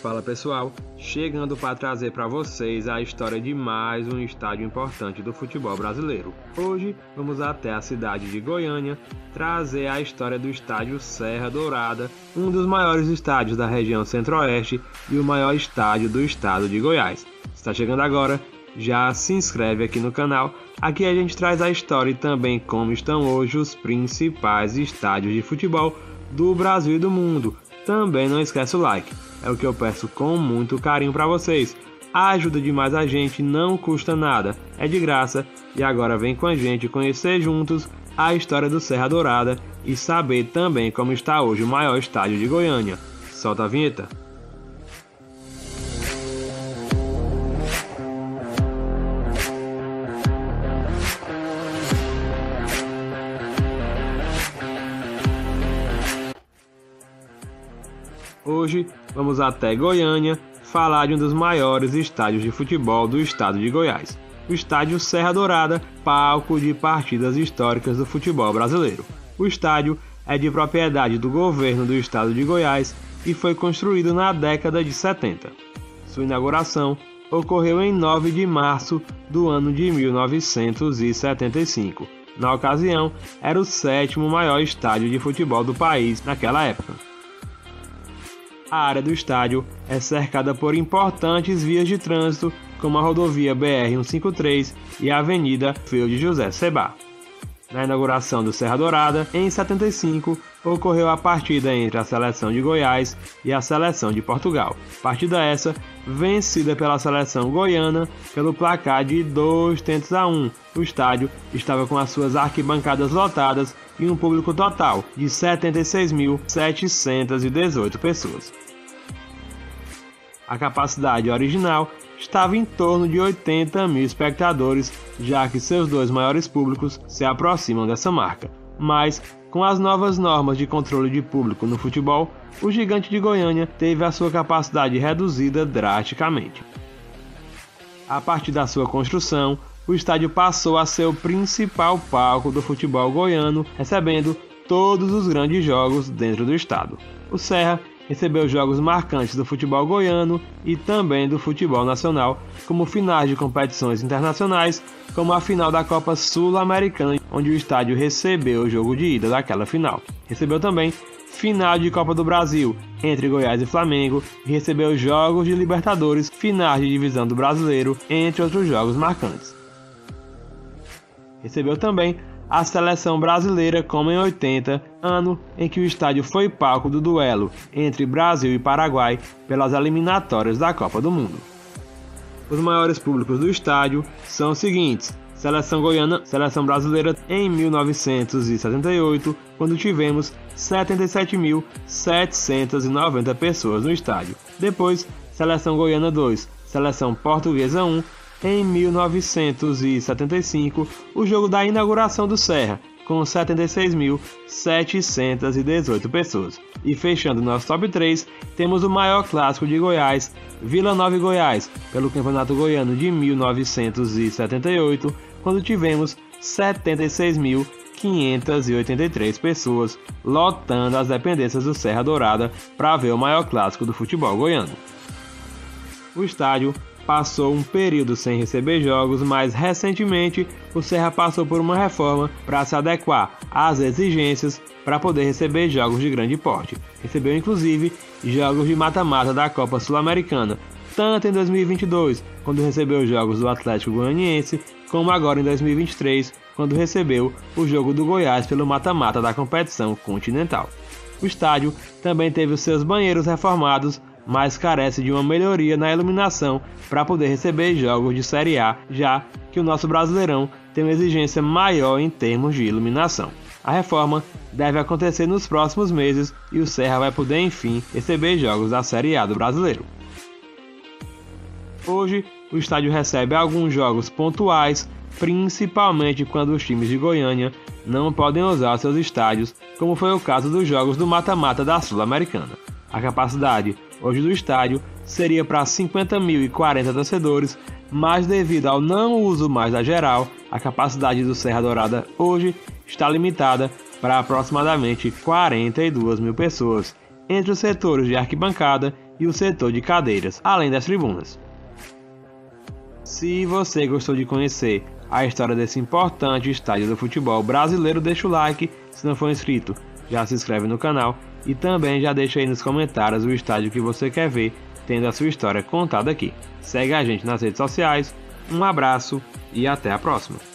Fala pessoal, chegando para trazer para vocês a história de mais um estádio importante do futebol brasileiro. Hoje vamos até a cidade de Goiânia trazer a história do estádio Serra Dourada, um dos maiores estádios da região centro-oeste e o maior estádio do estado de Goiás. Está chegando agora? Já se inscreve aqui no canal, aqui a gente traz a história e também como estão hoje os principais estádios de futebol do Brasil e do mundo. Também não esquece o like, é o que eu peço com muito carinho para vocês. Ajuda demais a gente, não custa nada, é de graça. E agora vem com a gente conhecer juntos a história do Serra Dourada e saber também como está hoje o maior estádio de Goiânia. Solta a vinheta. Hoje vamos até Goiânia falar de um dos maiores estádios de futebol do estado de Goiás, o estádio Serra Dourada, palco de partidas históricas do futebol brasileiro. O estádio é de propriedade do governo do estado de Goiás e foi construído na década de 70. Sua inauguração ocorreu em 9 de março do ano de 1975. Na ocasião, era o 7º maior estádio de futebol do país naquela época. A área do estádio é cercada por importantes vias de trânsito, como a rodovia BR-153 e a Avenida Field José Sebá. Na inauguração do Serra Dourada, em 75, ocorreu a partida entre a seleção de Goiás e a seleção de Portugal. Partida essa vencida pela seleção goiana pelo placar de 2-1. O estádio estava com as suas arquibancadas lotadas e um público total de 76.718 pessoas. A capacidade original estava em torno de 80 mil espectadores, já que seus dois maiores públicos se aproximam dessa marca. Mas, com as novas normas de controle de público no futebol, o Gigante de Goiânia teve a sua capacidade reduzida drasticamente. A partir da sua construção, o estádio passou a ser o principal palco do futebol goiano, recebendo todos os grandes jogos dentro do estado. O Serra recebeu jogos marcantes do futebol goiano e também do futebol nacional, como finais de competições internacionais, como a final da Copa Sul-Americana, onde o estádio recebeu o jogo de ida daquela final. Recebeu também final de Copa do Brasil entre Goiás e Flamengo e recebeu jogos de Libertadores, finais de divisão do Brasileiro, entre outros jogos marcantes. Recebeu também a seleção brasileira, como em 80, ano em que o estádio foi palco do duelo entre Brasil e Paraguai pelas eliminatórias da Copa do Mundo. Os maiores públicos do estádio são os seguintes: seleção goiana, seleção brasileira em 1978, quando tivemos 77.790 pessoas no estádio. Depois, seleção goiana 2, seleção portuguesa 1, em 1975, o jogo da inauguração do Serra, com 76.718 pessoas. E fechando nosso top 3, temos o maior clássico de Goiás, Vila Nova e Goiás, pelo Campeonato Goiano de 1978, quando tivemos 76.583 pessoas, lotando as dependências do Serra Dourada para ver o maior clássico do futebol goiano. O estádio passou um período sem receber jogos, mas recentemente o Serra passou por uma reforma para se adequar às exigências para poder receber jogos de grande porte. Recebeu inclusive jogos de mata-mata da Copa Sul-Americana, tanto em 2022, quando recebeu jogos do Atlético Goianiense, como agora em 2023, quando recebeu o jogo do Goiás pelo mata-mata da competição continental. O estádio também teve os seus banheiros reformados, mas carece de uma melhoria na iluminação para poder receber jogos de Série A, já que o nosso Brasileirão tem uma exigência maior em termos de iluminação. A reforma deve acontecer nos próximos meses e o Serra vai poder, enfim, receber jogos da Série A do Brasileiro. Hoje, o estádio recebe alguns jogos pontuais, principalmente quando os times de Goiânia não podem usar seus estádios, como foi o caso dos jogos do mata-mata da Sul-Americana. A capacidade hoje do estádio seria para 50.040 torcedores, mas devido ao não uso mais da geral, a capacidade do Serra Dourada hoje está limitada para aproximadamente 42 mil pessoas, entre os setores de arquibancada e o setor de cadeiras, além das tribunas. Se você gostou de conhecer a história desse importante estádio do futebol brasileiro, deixa o like. Se não for inscrito, já se inscreve no canal e também já deixa aí nos comentários o estádio que você quer ver tendo a sua história contada aqui. Segue a gente nas redes sociais, um abraço e até a próxima!